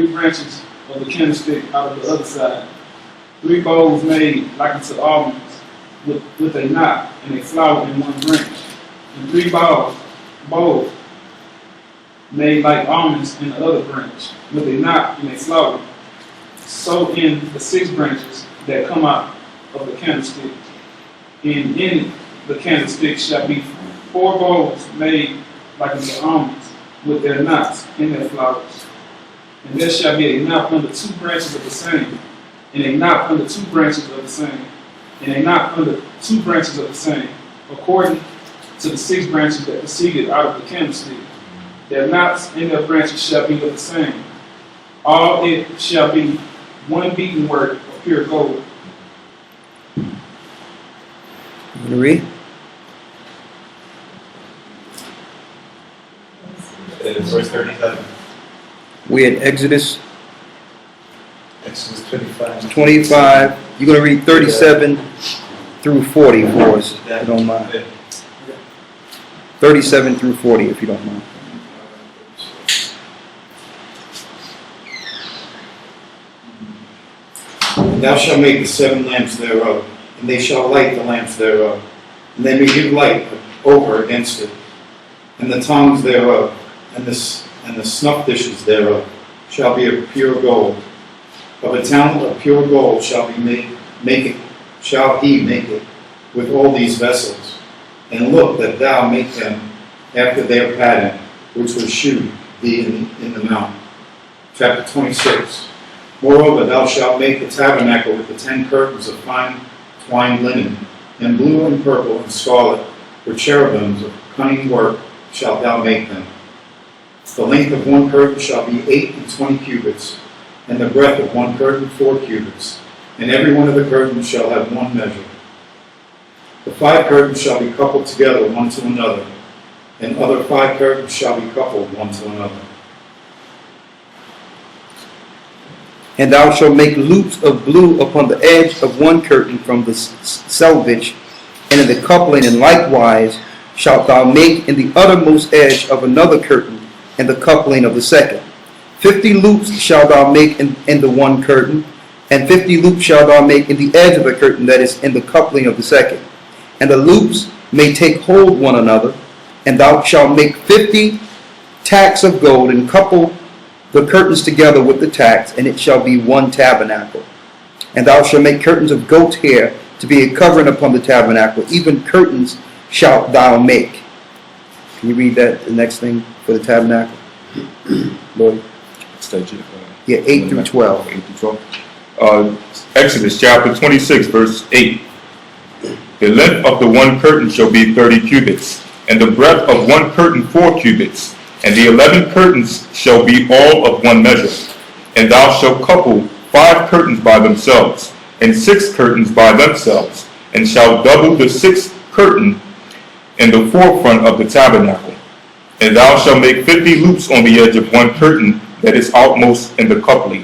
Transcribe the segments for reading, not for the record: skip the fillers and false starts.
3 branches of the candlestick out of the other side. 3 bowls made like unto almonds, with a knot and a flower in one branch. And 3 bowls made like almonds in the other branch, with a knot and a flower. So in the 6 branches that come out of the candlestick. And in the candlestick shall be 4 bowls made like unto almonds, with their knots and their flowers. And there shall be a knot under 2 branches of the same, and a knot under 2 branches of the same, and a knot under 2 branches of the same, according to the 6 branches that proceeded out of the candlestick. Their knots and their branches shall be of the same. All it shall be one beaten work of pure gold. You want to read? Verse 37. We at Exodus Exodus 25. 25. You're going to read 37 through 40 for us, if you don't mind. Yeah. 37 through 40, if you don't mind. And thou shalt make the 7 lamps thereof, and they shall light the lamps thereof, and they may give light over against it. And the tongues thereof, and the snuff dishes thereof, shall be of pure gold. Of a talent of pure gold shall he make it with all these vessels. And look that thou make them after their pattern, which was shewed thee in the mount. Chapter 26. Moreover, thou shalt make the tabernacle with the 10 curtains of fine twined linen, and blue and purple and scarlet, with cherubims of cunning work shalt thou make them. The length of 1 curtain shall be 8 and 20 cubits, and the breadth of 1 curtain 4 cubits, and every one of the curtains shall have 1 measure. The 5 curtains shall be coupled together one to another, and other 5 curtains shall be coupled one to another. And thou shalt make loops of blue upon the edge of 1 curtain from the selvage, and in the coupling, and likewise shalt thou make in the uttermost edge of another curtain, and the coupling of the second. 50 loops shalt thou make in the 1 curtain, and 50 loops shalt thou make in the edge of the curtain that is in the coupling of the second. And the loops may take hold one another, and thou shalt make 50 tacks of gold, and couple the curtains together with the tacks, and it shall be 1 tabernacle. And thou shalt make curtains of goat's hair to be a covering upon the tabernacle, even curtains shalt thou make. Can you read that, the next thing for the tabernacle? Lord. Yeah, 8 through 12. 8 through 12. Exodus chapter 26, verse 8. The length of the 1 curtain shall be 30 cubits, and the breadth of 1 curtain 4 cubits, and the 11 curtains shall be all of 1 measure. And thou shalt couple 5 curtains by themselves, and 6 curtains by themselves, and shalt double the 6th curtain in the forefront of the tabernacle. And thou shalt make 50 loops on the edge of 1 curtain that is outmost in the coupling,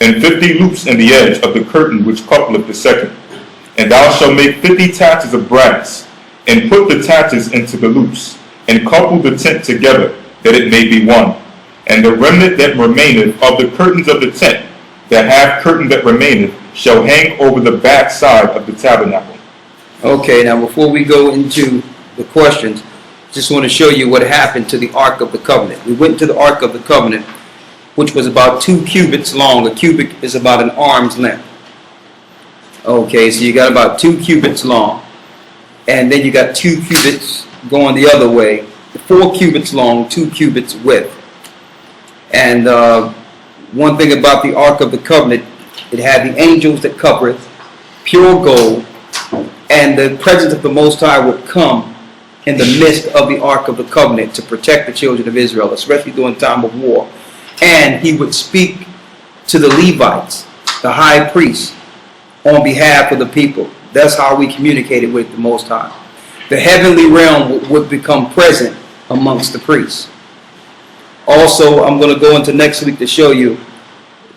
and 50 loops in the edge of the curtain which coupleth the second. And thou shalt make 50 taches of brass, and put the taches into the loops, and couple the tent together, that it may be one. And the remnant that remaineth of the curtains of the tent, the half curtain that remaineth, shall hang over the back side of the tabernacle. Okay, now before we go into the questions, just want to show you what happened to the Ark of the Covenant. We went to the Ark of the Covenant, which was about 2 cubits long. A cubit is about an arm's length. Okay, so you got about 2 cubits long. And then you got 2 cubits going the other way. 4 cubits long, 2 cubits width. And one thing about the Ark of the Covenant, it had the angels that covereth, pure gold, and the presence of the Most High would come in the midst of the Ark of the Covenant to protect the children of Israel, especially during time of war. And he would speak to the Levites, the high priests, on behalf of the people. That's how we communicated with the Most High. The heavenly realm would become present amongst the priests. Also, I'm going to go into next week to show you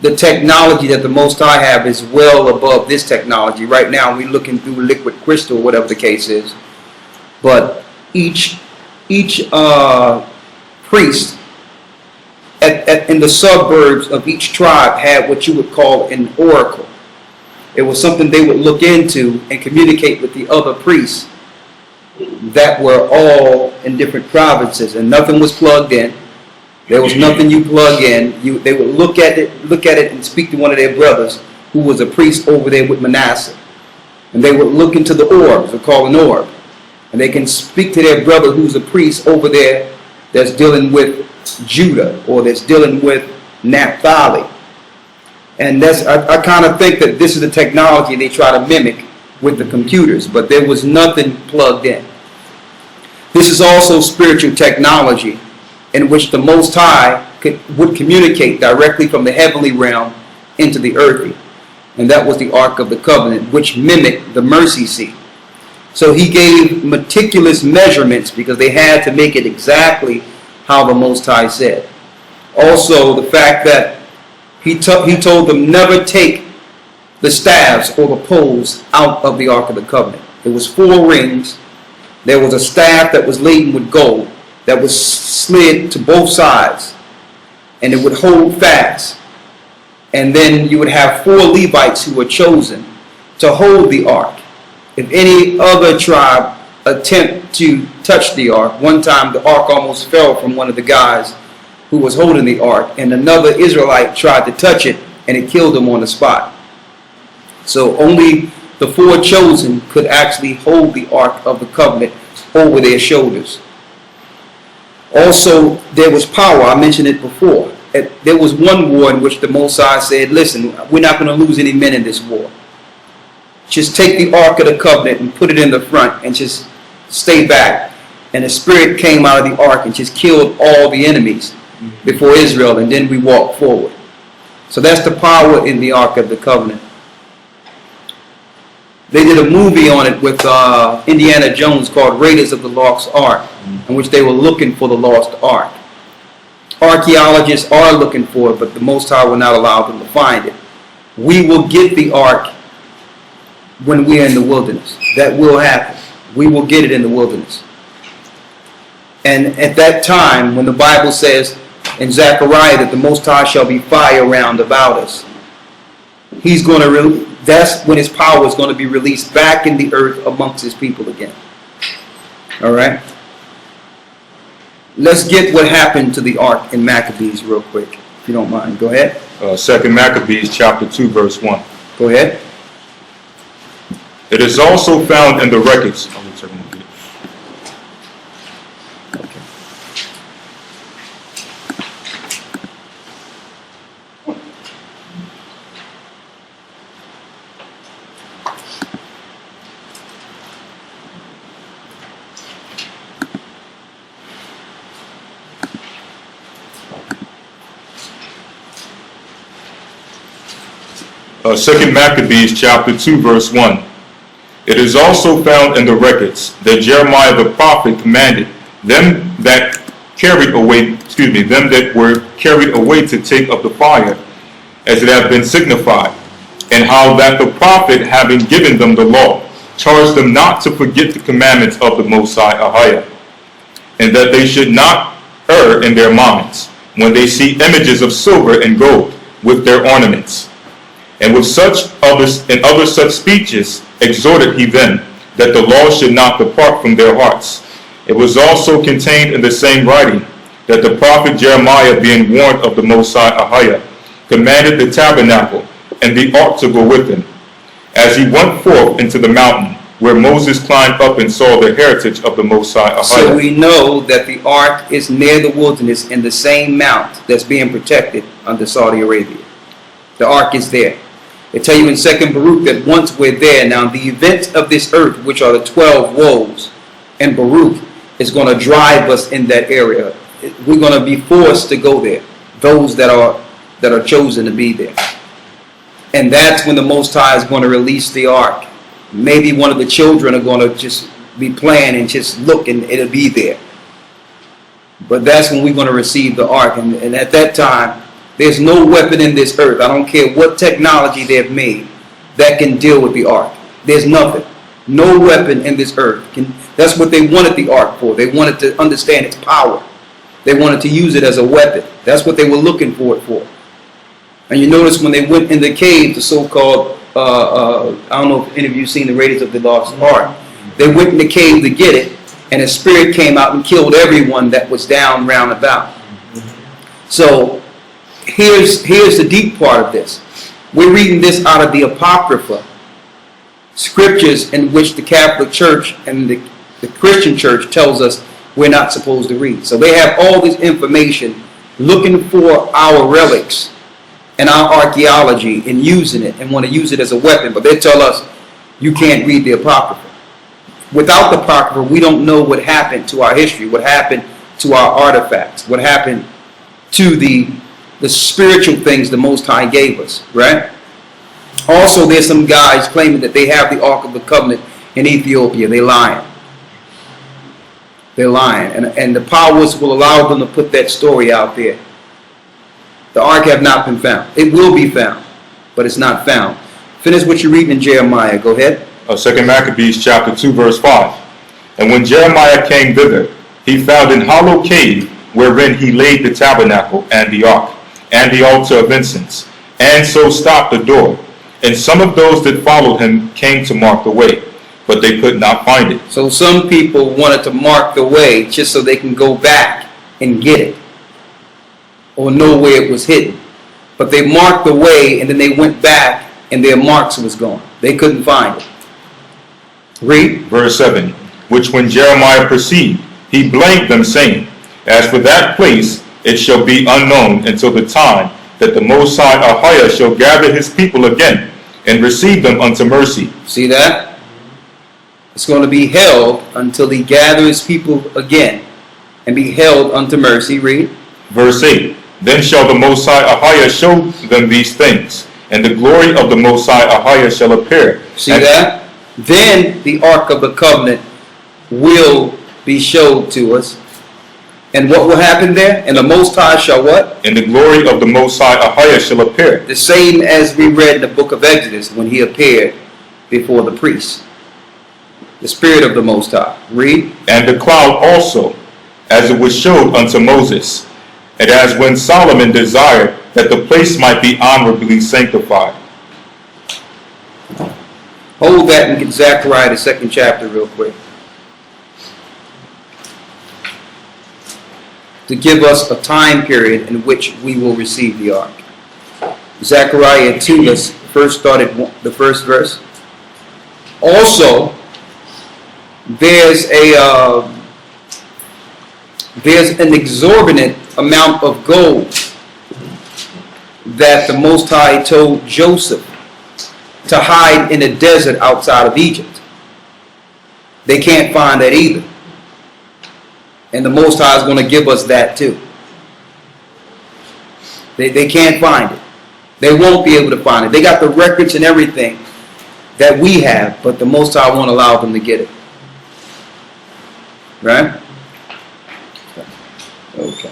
the technology that the Most High have is well above this technology. Right now, we're looking through liquid crystal, whatever the case is. But each priest in the suburbs of each tribe had what you would call an oracle. It was something they would look into and communicate with the other priests that were all in different provinces, and nothing was plugged in. There was nothing you plug in. They would look at it and speak to one of their brothers who was a priest over there with Manasseh. And they would look into the orbs, they're called an orb. And they can speak to their brother who's a priest over there that's dealing with Judah or that's dealing with Naphtali. And I kind of think that this is the technology they try to mimic with the computers, but there was nothing plugged in. This is also spiritual technology in which the Most High would communicate directly from the heavenly realm into the earthly. And that was the Ark of the Covenant, which mimicked the mercy seat. So he gave meticulous measurements because they had to make it exactly how the Most High said. Also, the fact that he told them never take the staves or the poles out of the Ark of the Covenant. There was 4 rings. There was a staff that was laden with gold that was slid to both sides, and it would hold fast. And then you would have 4 Levites who were chosen to hold the ark. If any other tribe attempt to touch the ark, one time the ark almost fell from one of the guys who was holding the ark, and another Israelite tried to touch it, and it killed him on the spot. So only the 4 chosen could actually hold the Ark of the Covenant over their shoulders. Also, there was power. I mentioned it before. There was one war in which the Most High said, listen, we're not going to lose any men in this war. Just take the Ark of the Covenant and put it in the front and just stay back. And the Spirit came out of the Ark and just killed all the enemies before Israel, and then we walked forward. So that's the power in the Ark of the Covenant. They did a movie on it with Indiana Jones called Raiders of the Lost Ark, in which they were looking for the lost ark. Archaeologists are looking for it, but the Most High will not allow them to find it. We will get the ark when we are in the wilderness. That will happen. We will get it in the wilderness. And at that time, when the Bible says in Zechariah that the Most High shall be fire round about us, He's going to that's when His power is going to be released back in the earth amongst His people again. All right? Let's get what happened to the ark in Maccabees real quick, if you don't mind. Go ahead. 2 Maccabees chapter 2 verse 1. Go ahead. It is also found in the records. Second Maccabees chapter 2 verse 1. It is also found in the records that Jeremiah the prophet commanded them that were carried away to take up the fire, as it had been signified, and how that the prophet, having given them the law, charged them not to forget the commandments of the Most High Ahijah, and that they should not err in their minds when they see images of silver and gold with their ornaments. And with such others and other such speeches exhorted he them, that the law should not depart from their hearts. It was also contained in the same writing, that the prophet Jeremiah, being warned of the Most High Ahijah, commanded the tabernacle and the ark to go with him, as he went forth into the mountain, where Moses climbed up and saw the heritage of the Most High Ahijah. So we know that the ark is near the wilderness in the same mount that's being protected under Saudi Arabia. The ark is there. They tell you in 2nd Baruch that once we're there, now the events of this earth, which are the 12 woes, and Baruch is going to drive us in that area. We're going to be forced to go there, those that are chosen to be there. And that's when the Most High is going to release the ark. Maybe one of the children are going to just be playing and just look, and it'll be there. But that's when we're going to receive the ark. And at that time, there's no weapon in this earth, I don't care what technology they've made, that can deal with the ark. There's nothing. No weapon in this earth can. That's what they wanted the ark for. They wanted to understand its power. They wanted to use it as a weapon. That's what they were looking for it for. And you notice when they went in the cave, the so-called, I don't know if any of you seen the Raiders of the Lost Ark. They went in the cave to get it, and a spirit came out and killed everyone that was down round about. So here's the deep part of this. We're reading this out of the Apocrypha, scriptures in which the Catholic Church and the Christian Church tells us we're not supposed to read. So they have all this information looking for our relics and our archaeology and using it and want to use it as a weapon. But they tell us you can't read the Apocrypha. Without the Apocrypha, we don't know what happened to our history, what happened to our artifacts, what happened to the spiritual things the Most High gave us, right? Also, there's some guys claiming that they have the Ark of the Covenant in Ethiopia. They're lying. They're lying. And the powers will allow them to put that story out there. The Ark have not been found. It will be found, but it's not found. Finish what you're reading in Jeremiah. Go ahead. 2 Maccabees chapter 2 verse 5. And when Jeremiah came thither, he found an hollow cave wherein he laid the tabernacle and the ark and the altar of incense, and so stopped the door. And some of those that followed him came to mark the way, but they could not find it. So some people wanted to mark the way just so they can go back and get it or know where it was hidden. But they marked the way and then they went back and their marks was gone. They couldn't find it. Read. Verse 7. Which when Jeremiah perceived, he blamed them, saying, As for that place, it shall be unknown until the time that the Most High Ahia shall gather his people again and receive them unto mercy. See that? It's going to be held until he gathers people again and be held unto mercy. Read. Verse 8. Then shall the Most High Ahia show them these things, and the glory of the Most High Ahia shall appear. See that? Then the Ark of the Covenant will be showed to us. And what will happen there? And the Most High shall what? And the glory of the Most High Ahia shall appear. The same as we read in the book of Exodus when he appeared before the priests. The Spirit of the Most High. Read. And the cloud also, as it was showed unto Moses, and as when Solomon desired that the place might be honorably sanctified. Hold that and get Zechariah the 2nd chapter real quick. To give us a time period in which we will receive the ark. Zechariah 2, let's first start at the first verse. Also, there's an exorbitant amount of gold that the Most High told Joseph to hide in a desert outside of Egypt. They can't find that either. And the Most High is going to give us that too. They can't find it. They won't be able to find it. They got the records and everything that we have, but the Most High won't allow them to get it. Right? Okay.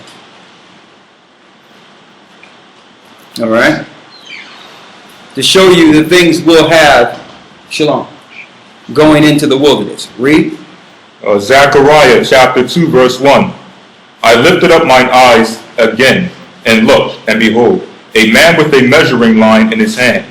All right. To show you the things we'll have, Shalom, going into the wilderness. Read. Zechariah chapter 2 verse 1. I lifted up mine eyes again and looked, and behold, a man with a measuring line in his hand.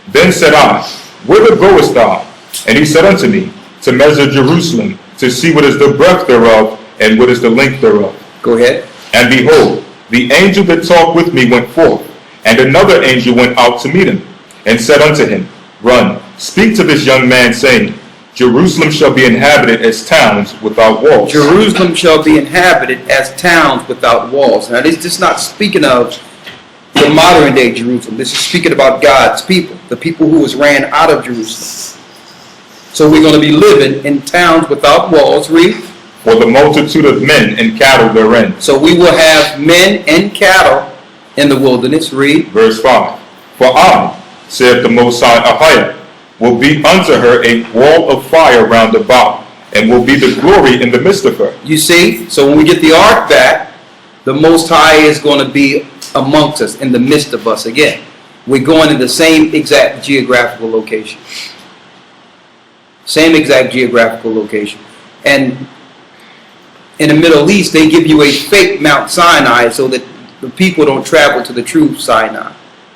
Then said I, Whither goest thou? And he said unto me, To measure Jerusalem, to see what is the breadth thereof, and what is the length thereof. Go ahead. And behold, the angel that talked with me went forth, and another angel went out to meet him, and said unto him, Run, speak to this young man, saying, Jerusalem shall be inhabited as towns without walls. Jerusalem shall be inhabited as towns without walls. Now, this is not speaking of the modern day Jerusalem. This is speaking about God's people, the people who was ran out of Jerusalem. So we're going to be living in towns without walls. Read. For the multitude of men and cattle therein. So we will have men and cattle in the wilderness. Read. Verse 5. For I, saith the Most High Ahia, will be unto her a wall of fire round about, and will be the glory in the midst of her. You see, so when we get the ark back, the Most High is going to be amongst us, in the midst of us again. We're going in the same exact geographical location. Same exact geographical location. And in the Middle East, they give you a fake Mount Sinai so that the people don't travel to the true Sinai.